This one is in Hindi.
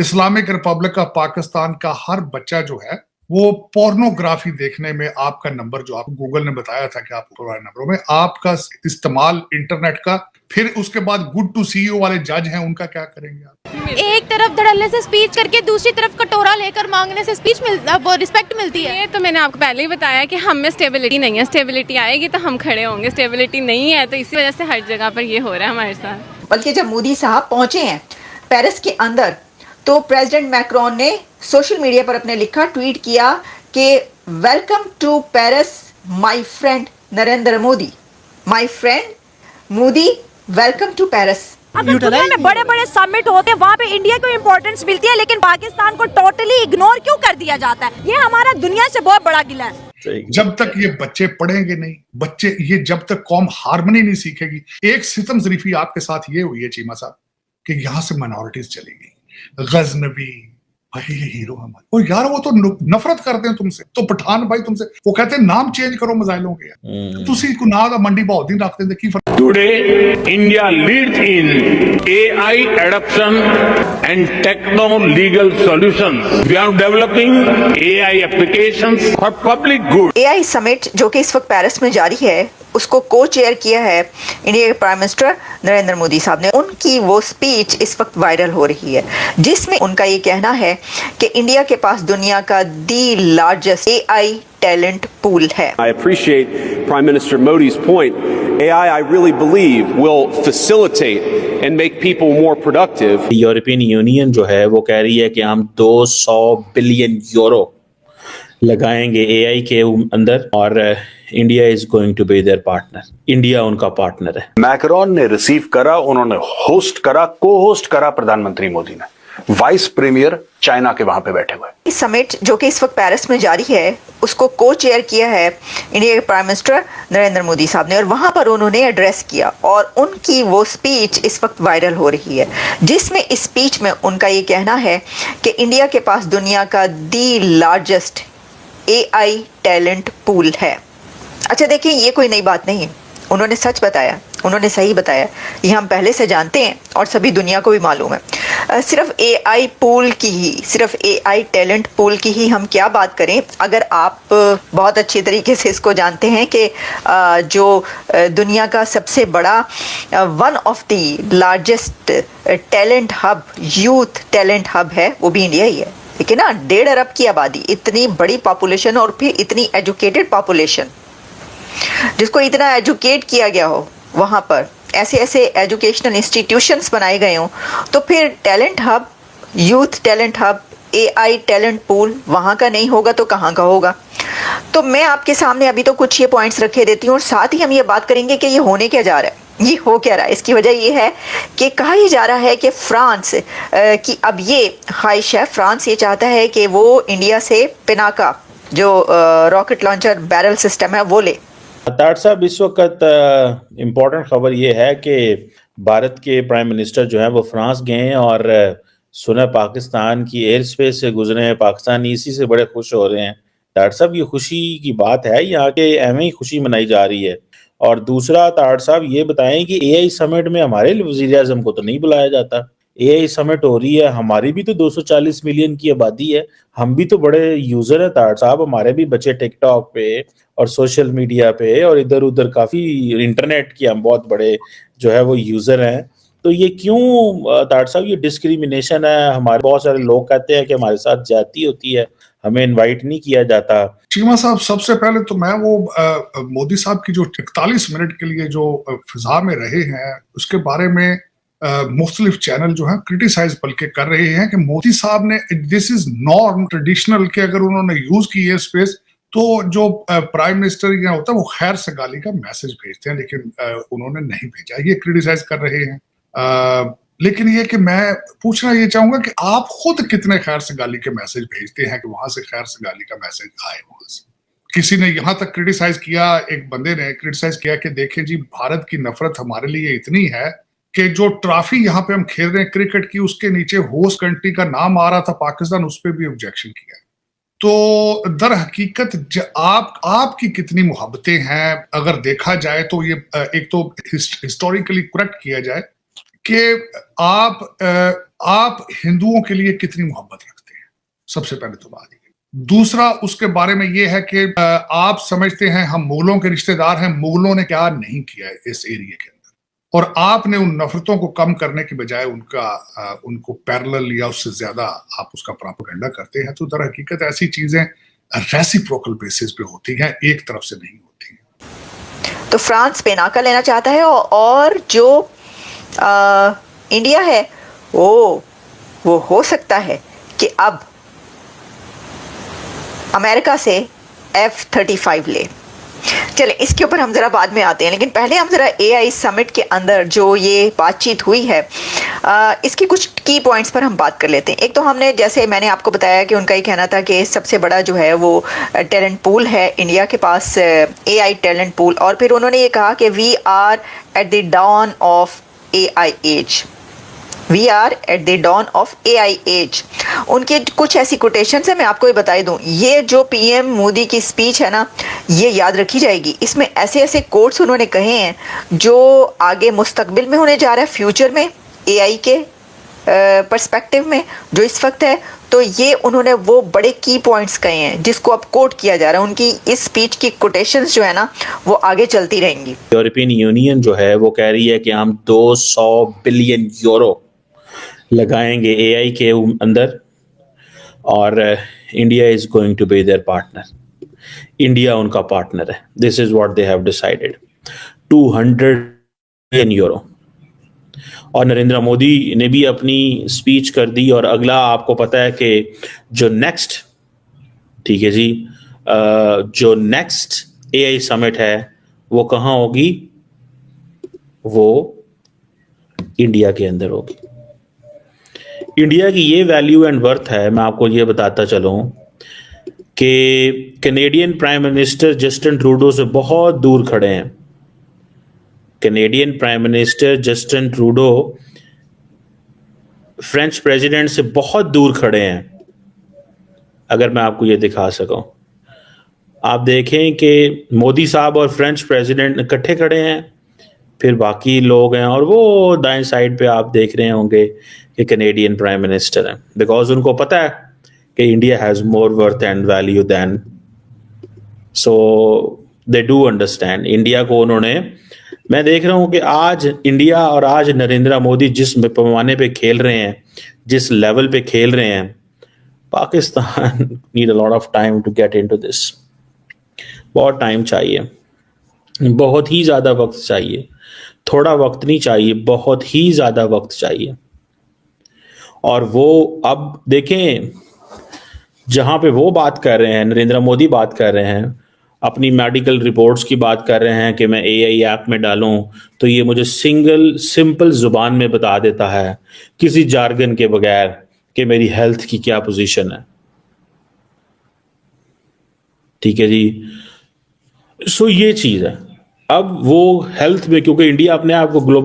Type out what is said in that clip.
इस्लामिक रिपब्लिक ऑफ पाकिस्तान का हर बच्चा जो है वो पोर्नोग्राफी देखने में आपका नंबर, जो आपको गूगल ने बताया था कि आपको नंबरों में आपका इस्तेमाल इंटरनेट का, फिर उसके बाद गुड टू सी यू वाले जज हैं, उनका क्या करेंगे आप? एक तरफ धड़ल्ले से स्पीच करके दूसरी तरफ कटोरा लेकर मांगने से स्पीच वो रिस्पेक्ट मिलती है। ये तो मैंने आपको पहले ही बताया कि हम में स्टेबिलिटी नहीं है। स्टेबिलिटी आएगी तो हम खड़े होंगे, स्टेबिलिटी नहीं है तो इसी वजह से हर जगह पर ये हो रहा है हमारे साथ। बल्कि जब मोदी साहब पहुंचे हैं पेरिस के अंदर तो प्रेसिडेंट मैक्रोन ने सोशल मीडिया पर अपने लिखा, ट्वीट किया कि welcome to Paris my friend Narendra Modi. My friend Modi, welcome to Paris. अब दुनिया में बड़े बड़े समिट होते हैं, वहाँ पे इंडिया को इम्पोर्टेंस मिलती है, लेकिन पाकिस्तान को टोटली इग्नोर क्यों कर दिया जाता है? ये हमारा दुनिया से बहुत बड़ा गिला है। जब तक ये बच्चे पढ़ेंगे नहीं, बच्चे ये जब तक कौम हार्मनी नहीं सीखेगी। एक सितम ज़रीफी आपके साथ ये हुई है चीमा साहब कि यहाँ से माइनॉरिटीज चली गई, गजनबी भाई ये हीरो हमारे, और यार वो तो नफरत करते हैं तुमसे, तो पठान भाई तुमसे, वो कहते हैं नाम चेंज करो मिसाइलों के, तुसी को ना मंडी बहुत दिन रखते हैं की फर्क। Today, India leads in AI adoption and techno-legal solutions. We are developing AI applications for public good. AI summit जो कि इस वक्त पेरिस में जारी है, उसको को चेयर किया है इंडिया के प्राइम मिनिस्टर नरेंद्र मोदी साहब ने। उनकी वो स्पीच इस वक्त वायरल हो रही है जिसमें उनका ये कहना है कि इंडिया के पास दुनिया का दी लार्जेस्ट AI टैलेंट पूल है। I appreciate Prime Minister Modi's point. AI, I really believe, will facilitate and make people more productive. European union जो है वो कह रही है कि हम 200 बिलियन यूरो लगाएंगे AI के अंदर और India is going to be their partner. India उनका पार्टनर है। मैक्रोन ने रिसीव करा, उन्होंने होस्ट करा, को होस्ट करा प्रधानमंत्री मोदी ने, वाइस प्रीमियर चाइना के वहां पे बैठे हुए। इस समिट जो कि इस वक्त पेरिस में जारी है, उसको को चेयर किया है इंडिया के प्राइम मिनिस्टर नरेंद्र मोदी साहब ने, और वहां पर उन्होंने एड्रेस किया और उनकी वो स्पीच इस वक्त वायरल हो रही है जिसमें इस स्पीच में उनका ये कहना है कि इंडिया के पास दुनिया का दी लार्जेस्ट AI टैलेंट पूल है। अच्छा देखिए, ये कोई नई बात नहीं है, उन्होंने सच बताया, उन्होंने सही बताया, ये हम पहले से जानते हैं और सभी दुनिया को भी मालूम है। सिर्फ AI पूल की ही, सिर्फ AI टैलेंट पूल की ही हम क्या बात करें, अगर आप बहुत अच्छे तरीके से इसको जानते हैं कि जो दुनिया का सबसे बड़ा one of the largest talent hub, youth talent hub है, वो भी इंडिया ही है। लेकिन ना 1.5 अरब की आबादी, इतनी बड़ी पॉपुलेशन और फिर इतनी एजुकेटेड पॉपुलेशन, जिसको इतना एजुकेट किया गया हो, वहाँ पर ऐसे ऐसे एजुकेशनल इंस्टीट्यूशंस बनाए गए हों, तो फिर talent hub, youth talent hub, AI talent pool वहाँ का नहीं होगा तो कहाँ का होगा? तो मैं आपके सामने अभी तो कुछ ये पॉइंट्स रखे देती हूँ और साथ ही हम ये बात करेंगे कि ये होने क्या जा रहा है, ये हो क्या रहा है। इसकी वजह ये है कि कहा ही जा रहा है कि फ्रांस की अब ये ख्वाहिश है, फ्रांस ये चाहता है कि वो इंडिया से पिनाका जो रॉकेट लॉन्चर बैरल सिस्टम है वो ले। तार साहब, इस वक्त इम्पोर्टेंट खबर ये है कि भारत के प्राइम मिनिस्टर जो हैं वो फ्रांस गए हैं और सुना पाकिस्तान की एयर स्पेस से गुजरे हैं। पाकिस्तानी इसी से बड़े खुश हो रहे हैं। तार साहब, ये खुशी की बात है, यहाँ के एवं ही खुशी मनाई जा रही है। और दूसरा तार साहब ये बताएं कि AI समिट में हमारे वज़ीर आज़म को तो नहीं बुलाया जाता। AI समिट हो रही है, हमारी भी तो 240 मिलियन की आबादी है, हम भी तो बड़े यूजर हैं तार साहब, हमारे भी बच्चे टिकटॉक पे और सोशल मीडिया पे और इधर उधर काफी इंटरनेट की हम बहुत बड़े जो है वो यूजर हैं। तो ये क्यों तार साहब, ये डिस्क्रिमिनेशन है? हमारे बहुत सारे लोग कहते हैं कि हमारे साथ ज्यादती होती है, हमें इनवाइट नहीं किया जाता। चीमा साहब, सबसे पहले तो मैं वो मोदी साहब की जो 41 मिनट के लिए जो फिजा में रहे हैं उसके बारे में मुख्तलिफ चैनल जो है क्रिटिसाइज बल्कि कर रहे हैं कि मोदी साहब ने, दिस इज नॉर्म ट्रेडिशनल, कि अगर उन्होंने यूज की है स्पेस तो जो प्राइम मिनिस्टर यहाँ होता है वो खैर सगाली का मैसेज भेजते हैं, लेकिन उन्होंने नहीं भेजा, ये क्रिटिसाइज कर रहे हैं। लेकिन ये कि मैं पूछना ये चाहूंगा कि आप खुद कितने खैर सगाली के मैसेज भेजते हैं कि वहां से खैर सगाली का मैसेज आए? वहां से किसी ने यहाँ तक क्रिटिसाइज किया, एक बंदे ने क्रिटिसाइज किया कि देखिए जी, भारत की नफरत हमारे लिए इतनी है कि जो ट्रॉफी यहाँ पे हम खेल रहे हैं क्रिकेट की, उसके नीचे होस्ट कंट्री का नाम आ रहा था पाकिस्तान, उस पर भी ऑब्जेक्शन किया। तो दर हकीकत आपकी कितनी मोहब्बतें हैं अगर देखा जाए तो ये एक तो हिस्टोरिकली करेक्ट किया जाए कि आप हिंदुओं के लिए कितनी मोहब्बत रखते हैं, सबसे पहले तो बात ये। दूसरा उसके बारे में ये है कि आप समझते हैं हम मुगलों के रिश्तेदार हैं, मुगलों ने क्या नहीं किया है इस एरिया के अंदर, और आपने उन नफरतों को कम करने के बजाय उनको पैरेलल या उससे ज्यादा आप उसका प्रोपेगेंडा करते हैं। तो दर हकीकत ऐसी चीजें रेसिप्रोकल बेसिस पे होती हैं, एक तरफ से नहीं होती हैं। तो फ्रांस पे नाका लेना चाहता है और जो इंडिया है वो हो सकता है कि अब अमेरिका से F-35 ले। चले इसके ऊपर हम ज़रा बाद में आते हैं, लेकिन पहले हम ज़रा AI समिट के अंदर जो ये बातचीत हुई है इसके कुछ की पॉइंट्स पर हम बात कर लेते हैं। एक तो हमने, जैसे मैंने आपको बताया कि उनका ये कहना था कि सबसे बड़ा जो है वो टैलेंट पूल है इंडिया के पास, AI टैलेंट पूल, और फिर उन्होंने ये कहा कि we are at the dawn of AI age, we are at the dawn of AI age. उनके कुछ ऐसी कोटेशंस है, मैं आपको ये बता दूं, ये जो PM मोदी की स्पीच है ना, ये याद रखी जाएगी। इसमें ऐसे ऐसे कोट्स उन्होंने कहे हैं जो आगे मुस्तकबिल में होने जा रहा है, फ्यूचर में AI के पर्सपेक्टिव में जो इस वक्त है। तो ये उन्होंने वो बड़े की पॉइंट्स कहे हैं जिसको अब कोट किया जा रहा है। उनकी इस स्पीच की कोटेशंस जो है ना वो आगे चलती रहेंगी। यूरोपियन यूनियन जो है वो कह रही है कि हम 200 बिलियन यूरो लगाएंगे AI के अंदर, और India is going to be their partner. India उनका पार्टनर है। This is what they have decided, 200 billion euro. और नरेंद्र मोदी ने भी अपनी स्पीच कर दी। और अगला आपको पता है कि जो नेक्स्ट, ठीक है जी, जो नेक्स्ट AI समिट है वो कहाँ होगी? वो इंडिया के अंदर होगी। इंडिया की ये वैल्यू एंड वर्थ है, मैं आपको ये बताता चलूं कि Canadian prime minister Justin Trudeau से बहुत दूर खड़े हैं। Canadian prime minister Justin Trudeau French president से बहुत दूर खड़े हैं। अगर मैं आपको ये दिखा सकूं, आप देखें कि मोदी साहब और फ्रेंच प्रेसिडेंट इकट्ठे खड़े हैं, फिर बाकी लोग हैं, और वो दाएं साइड पे आप देख रहे होंगे कि कैनेडियन प्राइम मिनिस्टर हैं, बिकॉज उनको पता है कि India has more worth and value than, so they do understand. India को उन्होंने, मैं देख रहा हूं कि आज इंडिया और आज नरेंद्र मोदी जिस पैमाने पे खेल रहे हैं, जिस लेवल पे खेल रहे हैं, Pakistan need a lot of time to get into this. बहुत टाइम चाहिए, बहुत ही ज्यादा वक्त चाहिए, थोड़ा वक्त नहीं चाहिए, बहुत ही ज्यादा वक्त चाहिए। और वो अब देखें, जहां पे वो बात कर रहे हैं, नरेंद्र मोदी बात कर रहे हैं, अपनी मेडिकल रिपोर्ट्स की बात कर रहे हैं कि मैं AI ऐप में डालूं तो ये मुझे सिंपल जुबान में बता देता है, किसी जार्गन के बगैर, कि मेरी हेल्थ की क्या पोजीशन है। ठीक है जी, सो ये चीज है। अब वो हेल्थ में, क्योंकि इंडिया अपने आप को ग्लोबल